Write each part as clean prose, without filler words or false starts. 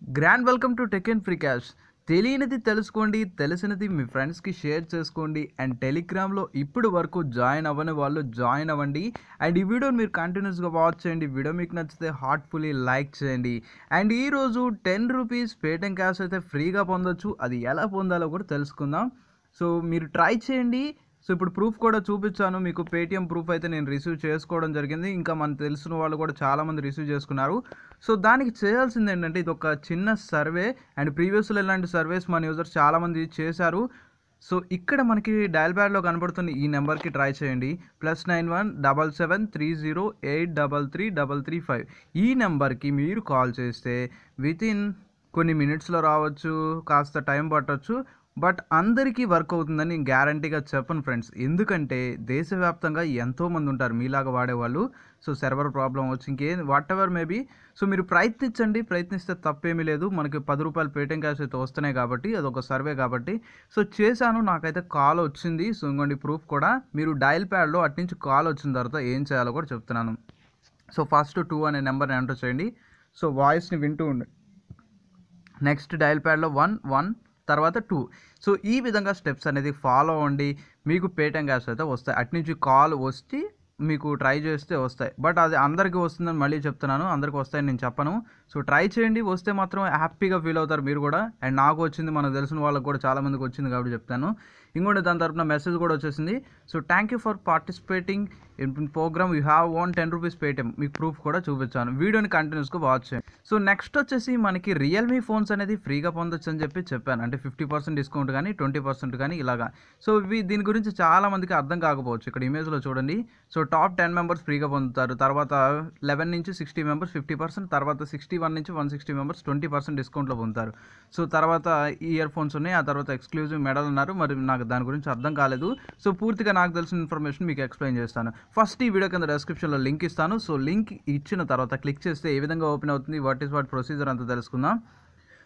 Grand welcome to tech and free cash. తెలియనిది తెలుసుకోండి, తెలిసినది మీ ఫ్రెండ్స్కి షేర్ చేసుకోండి. అండ్ టెలిగ్రామ్లో ఇప్పుడు వరకు జాయిన్ అవ్వని వాళ్ళు జాయిన్ అవ్వండి. అండ్ ఈ వీడియోని మీరు కంటిన్యూస్గా వాచ్ చేయండి. వీడియో మీకు నచ్చితే హార్ట్ఫుల్లీ లైక్ చేయండి. అండ్ ఈరోజు ₹10 పేటిఎం క్యాష్ అయితే ఫ్రీగా పొందొచ్చు. అది ఎలా పొందాలో కూడా తెలుసుకుందాం. సో మీరు ట్రై చేయండి. సో ఇప్పుడు ప్రూఫ్ కూడా చూపించాను మీకు. పేటిఎం ప్రూఫ్ అయితే నేను రిసీవ్ చేసుకోవడం జరిగింది. ఇంకా మనకు తెలిసిన వాళ్ళు కూడా చాలామంది రిసీవ్ చేసుకున్నారు. సో దానికి చేయాల్సింది ఏంటంటే ఇది ఒక చిన్న సర్వే. అండ్ ప్రీవియస్లో ఇలాంటి సర్వేస్ మన యూజర్స్ చాలామంది చేశారు. సో ఇక్కడ మనకి డయల్ ప్యాడ్లో కనబడుతున్న ఈ నెంబర్కి ట్రై చేయండి. +91 77308333335. ఈ నెంబర్కి మీరు కాల్ చేస్తే వితిన్ కొన్ని మినిట్స్లో రావచ్చు, కాస్త టైం పట్టవచ్చు. బట్ అందరికీ వర్క్ అవుతుందని గ్యారంటీగా చెప్పను ఫ్రెండ్స్. ఎందుకంటే దేశవ్యాప్తంగా ఎంతోమంది ఉంటారు మీలాగా వాడేవాళ్ళు. సో సర్వర్ ప్రాబ్లం వచ్చి వాట్ ఎవర్ మేబీ. సో మీరు ప్రయత్నించండి, ప్రయత్నిస్తే తప్పేమీ లేదు. మనకి ₹10 పేటిఎం క్యాష్ అయితే వస్తున్నాయి కాబట్టి అదొక సర్వే కాబట్టి. సో చేశాను, నాకైతే కాల్ వచ్చింది. సో ఇంకోండి ప్రూఫ్ కూడా. మీరు డయల్ ప్యాడ్లో అటు నుంచి కాల్ వచ్చిన తర్వాత ఏం చేయాలో కూడా చెప్తున్నాను. సో ఫస్ట్ 2 అనే నెంబర్ని ఎంటర్ చేయండి. సో వాయిస్ని వింటూ ఉండండి. నెక్స్ట్ డయల్ ప్యాడ్లో 1 తర్వాత 2. సో ఈ విధంగా స్టెప్స్ అనేది ఫాలో అవ్వండి. మీకు పేటిఎం క్యాష్ అయితే వస్తాయి. అటు నుంచి కాల్ వస్తే మీకు ట్రై చేస్తే వస్తాయి. బట్ అది అందరికీ వస్తుందని మళ్ళీ చెప్తున్నాను, అందరికీ వస్తాయని నేను చెప్పను. సో ట్రై చేయండి, వస్తే మాత్రం హ్యాపీగా ఫీల్ అవుతారు మీరు కూడా. అండ్ నాకు వచ్చింది, మనకు తెలిసిన వాళ్ళకి కూడా చాలామందికి వచ్చింది కాబట్టి చెప్తాను. ఇంకోటి దాని తరపున మెసేజ్ కూడా వచ్చేసింది. So thank you for participating in program, you have won ₹10 Paytm. మీకు ప్రూఫ్ కూడా చూపించాను. వీడియోని కంటిన్యూస్గా వాచ్ చేయండి. సో నెక్స్ట్ వచ్చేసి మనకి రియల్మీ ఫోన్స్ అనేది ఫ్రీగా పొందొచ్చు అని చెప్పాను. అంటే 50% డిస్కౌంట్ కానీ 20% కానీ ఇలాగా. సో దీని గురించి చాలామందికి అర్థం కాకపోవచ్చు. ఇక్కడ ఇమేజ్లో చూడండి. సో టాప్ 10 మెంబర్స్ ఫ్రీగా పొందుతారు. తర్వాత 11 నుంచి 60 మెంబర్స్ 50%, తర్వాత 61 నుంచి 160 మెంబర్స్ 20% డిస్కౌంట్లో పొందుతారు. సో తర్వాత ఇయర్ ఫోన్స్ ఉన్నాయి, ఆ తర్వాత ఎక్స్క్లూజివ్ మెడల్ అన్నారు. మరి నాకు దాని గురించి అర్థం కాలేదు. సో పూర్తిగా నాకు తెలిసిన ఇన్ఫర్మేషన్ మీకు ఎక్స్ప్లెయిన్ చేస్తాను. ఫస్ట్ ఈ వీడియో కింద డిస్క్రిప్షన్లో లింక్ ఇస్తాను. సో లింక్ ఇచ్చిన తర్వాత క్లిక్ చేస్తే ఏ విధంగా ఓపెన్ అవుతుంది, వాట్ ప్రొసీజర్ అంతా తెలుసుకుందాం.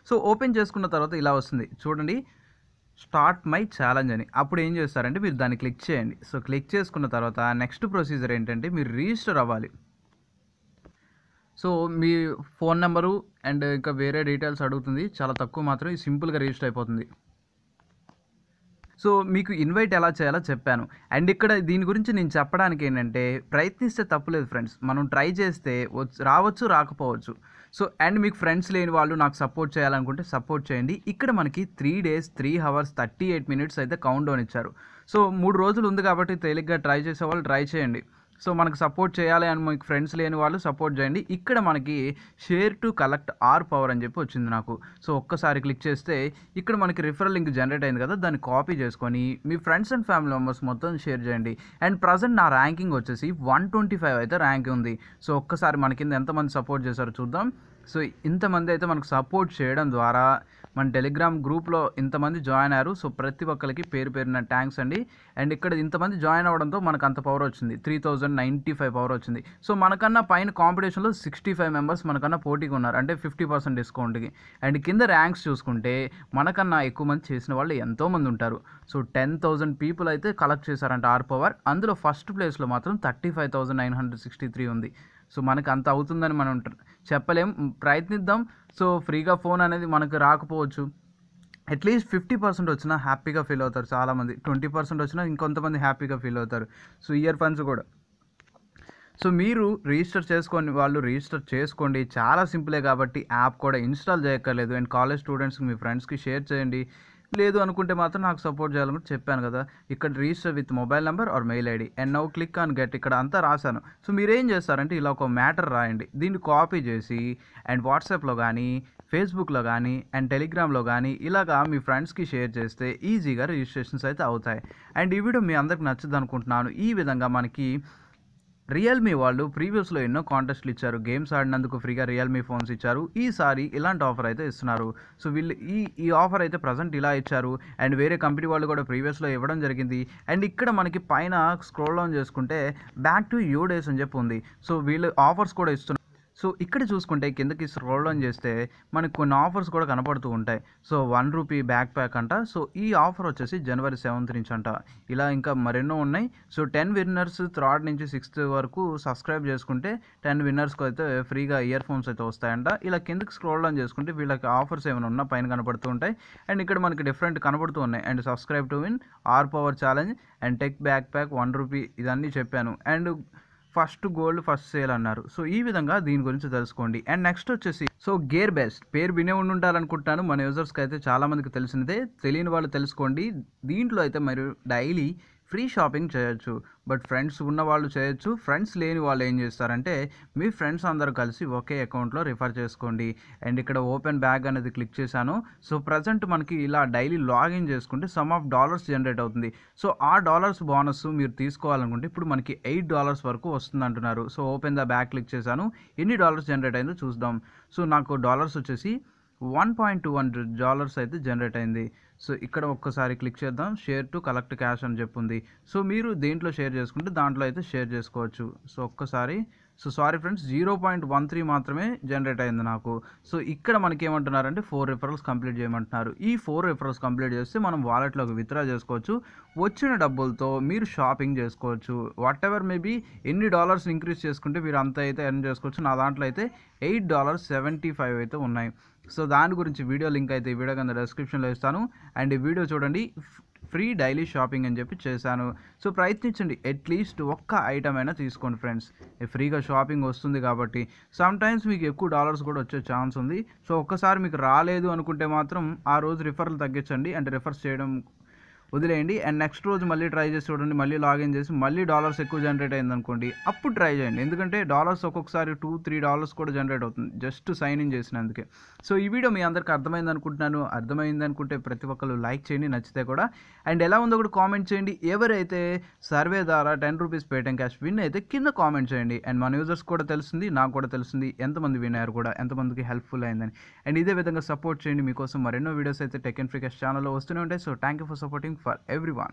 సో ఓపెన్ చేసుకున్న తర్వాత ఇలా వస్తుంది చూడండి, స్టార్ట్ మై ఛాలెంజ్ అని. అప్పుడు ఏం చేస్తారంటే మీరు దాన్ని క్లిక్ చేయండి. సో క్లిక్ చేసుకున్న తర్వాత నెక్స్ట్ ప్రొసీజర్ ఏంటంటే మీరు రిజిస్టర్ అవ్వాలి. So me phone number and ఇంకా వేరే డీటెయిల్స్ అడుగుతుంది. చాలా తక్కువ మాత్రం, ఇది సింపుల్గా రిజిస్టర్ అయిపోతుంది. సో మీకు ఇన్వైట్ ఎలా చేయాలో చెప్పాను. అండ్ ఇక్కడ దీని గురించి నేను చెప్పడానికి ఏంటంటే ప్రయత్నిస్తే తప్పులేదు ఫ్రెండ్స్. మనం ట్రై చేస్తే రావచ్చు, రాకపోవచ్చు. సో అండ్ మీకు ఫ్రెండ్స్ లేని వాళ్ళు నాకు సపోర్ట్ చేయాలనుకుంటే సపోర్ట్ చేయండి. ఇక్కడ మనకి 3 days 3 hours 38 minutes అయితే కౌంట్ డౌన్ ఇచ్చారు. సో 3 రోజులు ఉంది కాబట్టి తేలిగ్గా ట్రై చేసేవాళ్ళు ట్రై చేయండి. సో మనకు సపోర్ట్ చేయాలి అని మీకు ఫ్రెండ్స్ లేని వాళ్ళు సపోర్ట్ చేయండి. ఇక్కడ మనకి షేర్ టు కలెక్ట్ R అని చెప్పి వచ్చింది నాకు. సో ఒక్కసారి క్లిక్ చేస్తే ఇక్కడ మనకి రిఫరల్ లింక్ జనరేట్ అయింది కదా, దాన్ని కాపీ చేసుకొని మీ ఫ్రెండ్స్ అండ్ ఫ్యామిలీ మెంబర్స్ మొత్తం షేర్ చేయండి. అండ్ ప్రజెంట్ నా ర్యాంకింగ్ వచ్చేసి 125 అయితే ర్యాంక్ ఉంది. సో ఒక్కసారి మన కింద ఎంతమంది సపోర్ట్ చేశారో చూద్దాం. సో ఇంతమంది అయితే మనకు సపోర్ట్ చేయడం ద్వారా మన టెలిగ్రామ్ గ్రూప్లో ఇంతమంది జాయిన్ అయ్యారు. సో ప్రతి ఒక్కరికి పేరు పేరున థ్యాంక్స్ అండి. అండ్ ఇక్కడ ఇంతమంది జాయిన్ అవ్వడంతో మనకు అంత పవర్ వచ్చింది, 3095 పవర్ వచ్చింది. సో మనకన్నా పైన కాంపిటీషన్లో 65 మెంబర్స్ మనకన్నా పోటీగా ఉన్నారు, అంటే 50% డిస్కౌంట్కి. అండ్ కింద ర్యాంక్స్ చూసుకుంటే మనకన్నా ఎక్కువ మంది చేసిన వాళ్ళు ఎంతోమంది ఉంటారు. సో 10,000 పీపుల్ అయితే కలెక్ట్ చేశారంట R. అందులో ఫస్ట్ ప్లేస్లో మాత్రం 35,963 ఉంది. సో మనకు అంత అవుతుందని మనం చెప్పలేం, ప్రయత్నిద్దాం. సో ఫ్రీగా ఫోన్ అనేది మనకు రాకపోవచ్చు, అట్లీస్ట్ 50% వచ్చినా హ్యాపీగా ఫీల్ అవుతారు చాలామంది. 20% వచ్చినా ఇంకొంతమంది హ్యాపీగా ఫీల్ అవుతారు. సో ఇయర్ ఫోన్స్ కూడా. సో మీరు రిజిస్టర్ చేసుకొని వాళ్ళు రిజిస్టర్ చేసుకోండి. చాలా సింపులే కాబట్టి యాప్ కూడా ఇన్స్టాల్ చేయక్కర్లేదు. అండ్ కాలేజ్ స్టూడెంట్స్కి మీ ఫ్రెండ్స్కి షేర్ చేయండి. లేదు అనుకుంటే మాత్రం నాకు సపోర్ట్ చేయాలని కూడా చెప్పాను కదా. ఇక్కడ register with mobile number are mail ID and now click on get. ఇక్కడ అంతా రాశాను. సో మీరేం చేస్తారంటే ఇలా ఒక మ్యాటర్ రాయండి, దీన్ని కాపీ చేసి అండ్ వాట్సాప్లో కానీ ఫేస్బుక్లో కానీ అండ్ టెలిగ్రామ్లో కానీ ఇలాగా మీ ఫ్రెండ్స్కి షేర్ చేస్తే ఈజీగా రిజిస్ట్రేషన్స్ అయితే అవుతాయి. అండ్ ఈ వీడియో మీ అందరికి నచ్చుద్ది అనుకుంటున్నాను. ఈ విధంగా మనకి రియల్మీ వాళ్ళు ప్రీవియస్లో ఎన్నో కాంటెస్ట్లు ఇచ్చారు, గేమ్స్ ఆడినందుకు ఫ్రీగా రియల్మీ ఫోన్స్ ఇచ్చారు. ఈసారి ఇలాంటి ఆఫర్ అయితే ఇస్తున్నారు. సో వీళ్ళు ఈ ఆఫర్ అయితే ప్రజెంట్ ఇలా ఇచ్చారు. అండ్ వేరే కంపెనీ వాళ్ళు కూడా ప్రీవియస్లో ఇవ్వడం జరిగింది. అండ్ ఇక్కడ మనకి పైన స్క్రోల్ డౌన్ చేసుకుంటే బ్యాక్ టు యూ డేస్ అని చెప్పి ఉంది. సో వీళ్ళు ఆఫర్స్ కూడా ఇస్తున్నారు. సో ఇక్కడ చూసుకుంటే కిందకి స్క్రోల్ డౌన్ చేస్తే మనకు కొన్ని ఆఫర్స్ కూడా కనపడుతూ ఉంటాయి. సో ₹1 బ్యాక్ ప్యాక్ అంట. సో ఈ ఆఫర్ వచ్చేసి జనవరి 7th నుంచి అంట. ఇలా ఇంకా మరెన్నో ఉన్నాయి. సో 10 విన్నర్స్ 3rd నుంచి 6th వరకు సబ్స్క్రైబ్ చేసుకుంటే 10 విన్నర్స్కి అయితే ఫ్రీగా ఇయర్ ఫోన్స్ అయితే వస్తాయంట. ఇలా కిందకి స్క్రోల్ డౌన్ చేసుకుంటే వీళ్ళకి ఆఫర్స్ ఏమైనా ఉన్నా పైన కనపడుతూ ఉంటాయి. అండ్ ఇక్కడ మనకి డిఫరెంట్ కనపడుతూ ఉన్నాయి. And subscribe to win are power challenge and tech back pack ₹1 ఇదన్నీ చెప్పాను. And first gold first sale అన్నారు. సో ఈ విధంగా దీని గురించి తెలుసుకోండి. అండ్ నెక్స్ట్ వచ్చేసి సో గేర్ బెస్ట్ పేరు వినే ఉండాలనుకుంటాను. మన యూజర్స్కి అయితే చాలామందికి తెలిసినదే, తెలియని వాళ్ళు తెలుసుకోండి. దీంట్లో అయితే మీరు డైలీ ఫ్రీ షాపింగ్ చేయొచ్చు. బట్ ఫ్రెండ్స్ ఉన్న వాళ్ళు చేయొచ్చు. ఫ్రెండ్స్ లేని వాళ్ళు ఏం చేస్తారంటే మీ ఫ్రెండ్స్ అందరూ కలిసి ఒకే అకౌంట్లో రిఫర్ చేసుకోండి. అండ్ ఇక్కడ ఓపెన్ బ్యాగ్ అనేది క్లిక్ చేశాను. సో ప్రజెంట్ మనకి ఇలా డైలీ లాగిన్ చేసుకుంటే సమ్ ఆఫ్ డాలర్స్ జనరేట్ అవుతుంది. సో ఆ డాలర్స్ బోనస్ మీరు తీసుకోవాలనుకుంటే ఇప్పుడు మనకి $8 వరకు వస్తుంది అంటున్నారు. So open the bag click చేశాను. ఎన్ని డాలర్స్ జనరేట్ అయిందో చూద్దాం. సో నాకు డాలర్స్ వచ్చేసి $1.200 అయితే జనరేట్ అయింది. సో ఇక్కడ ఒక్కసారి క్లిక్ చేద్దాం. షేర్ టు కలెక్ట్ క్యాష్ అని చెప్పుంది. సో మీరు దేంట్లో షేర్ చేసుకుంటే దాంట్లో అయితే షేర్ చేసుకోవచ్చు. సో ఒక్కసారి సారీ ఫ్రెండ్స్ 0.13 మాత్రమే జనరేట్ అయింది నాకు. సో ఇక్కడ మనకి ఏమంటున్నారంటే 4 రిఫరల్స్ కంప్లీట్ చేయమంటున్నారు. ఈ 4 రిఫరల్స్ కంప్లీట్ చేస్తే మనం వాలెట్లోకి విత్డ్రా చేసుకోవచ్చు. వచ్చిన డబ్బులతో మీరు షాపింగ్ చేసుకోవచ్చు. వాట్ ఎవర్ మేబీ ఎన్ని డాలర్స్ ఇంక్రీజ్ చేసుకుంటే మీరు అంత అయితే ఎర్న్ చేసుకోవచ్చు. నా దాంట్లో అయితే $8.75 అయితే ఉన్నాయి. సో దాని గురించి వీడియో లింక్ అయితే ఈ వీడియో కింద డిస్క్రిప్షన్లో ఇస్తాను. అండ్ ఈ వీడియో చూడండి. ఫ్రీ డైలీ షాపింగ్ అని చెప్పి చేశాను. సో ప్రయత్నించండి, అట్లీస్ట్ ఒక్క ఐటమ్ అయినా తీసుకోండి ఫ్రెండ్స్. ఫ్రీగా షాపింగ్ వస్తుంది కాబట్టి సమ్ టైమ్స్ మీకు ఎక్కువ డాలర్స్ కూడా వచ్చే ఛాన్స్ ఉంది. సో ఒక్కసారి మీకు రాలేదు అనుకుంటే మాత్రం ఆ రోజు రిఫర్లు తగ్గించండి. అంటే రిఫర్స్ చేయడం వదిలేయండి. అండ్ నెక్స్ట్ రోజు మళ్ళీ ట్రై చేసి చూడండి. మళ్ళీ లాగిన్ చేసి మళ్ళీ డాలర్స్ ఎక్కువ జనరేట్ అయింది అనుకోండి, అప్పుడు ట్రై చేయండి. ఎందుకంటే డాలర్స్ ఒక్కొక్కసారి $2-3 కూడా జనరేట్ అవుతుంది జస్ట్ సైన్ ఇన్ చేసినందుకే. సో ఈ వీడియో మీ అందరికీ అర్థమైంది అనుకుంటున్నాను. అర్థమైంది అనుకుంటే ప్రతి ఒక్కరు లైక్ చేయండి, నచ్చితే కూడా. అండ్ ఎలా ఉందో కూడా కామెంట్ చేయండి. ఎవరైతే సర్వే ద్వారా ₹10 పేటిఎం క్యాష్ విన్ అయితే కింద కామెంట్ చేయండి. అండ్ మన యూజర్స్ కూడా తెలుస్తుంది, నాకు కూడా తెలుస్తుంది ఎంతమంది విన్ అయ్యారు కూడా, ఎంతమందికి హెల్ప్ఫుల్ అయిందని. అండ్ ఇదే విధంగా సపోర్ట్ చేయండి. మీకోసం మరెన్నో వీడియోస్ అయితే టెక్ అండ్ ఫ్రీ క్యాష్ ఛానల్లో వస్తూనే ఉంటాయి. So thank you for supporting for everyone.